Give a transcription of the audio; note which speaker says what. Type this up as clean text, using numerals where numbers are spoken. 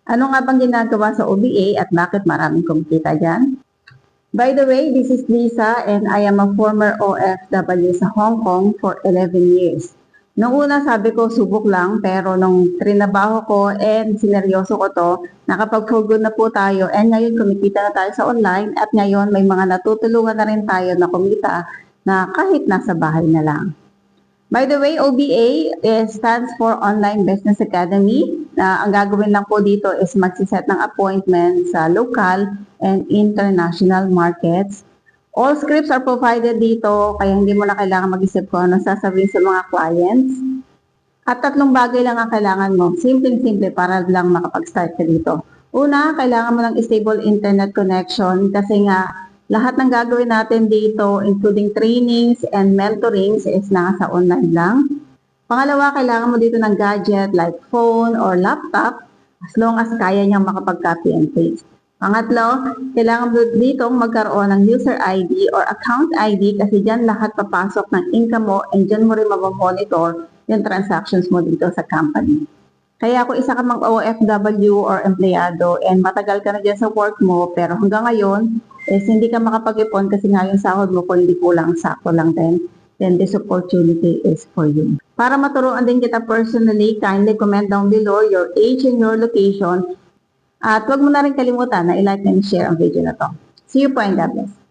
Speaker 1: Ano nga bang ginagawa sa OBA at bakit maraming kumikita dyan? By the way, this is Lisa and I am a former OFW sa Hong Kong for 11 years. Noong una sabi ko subok lang pero nung trinabaho ko and sineryoso ko to, nakapag-for good na po tayo and ngayon kumikita na tayo sa online at ngayon may mga natutulungan na rin tayo na kumita na kahit nasa bahay na lang. By the way, OBA stands for Online Business Academy. Ang gagawin lang po dito is magsiset ng appointment sa local and international markets. All scripts are provided dito, kaya hindi mo na kailangan mag-isip kung ano sasabihin sa mga clients. At 3 bagay lang ang kailangan mo. Simple-simple para lang makapag-start ka dito. Una, kailangan mo ng stable internet connection kasi nga lahat ng gagawin natin dito, including trainings and mentorings, is nasa online lang. Pangalawa, kailangan mo dito ng gadget like phone or laptop as long as kaya niyang makapag-copy and paste. Pangatlo, kailangan mo dito magkaroon ng user ID or account ID kasi dyan lahat papasok ng income mo and dyan mo rin mabamonitor yung transactions mo dito sa company. Kaya kung isa ka mang OFW or empleyado and matagal ka na dyan sa work mo pero hanggang ngayon is hindi ka makapag-ipon kasi nga yung sahod mo kung hindi kulang, sakto lang din, then this opportunity is for you. Para maturuan din kita personally, kindly comment down below your age and your location. At huwag mo na rin kalimutan na i-like and share ang video na to. See you po and God bless.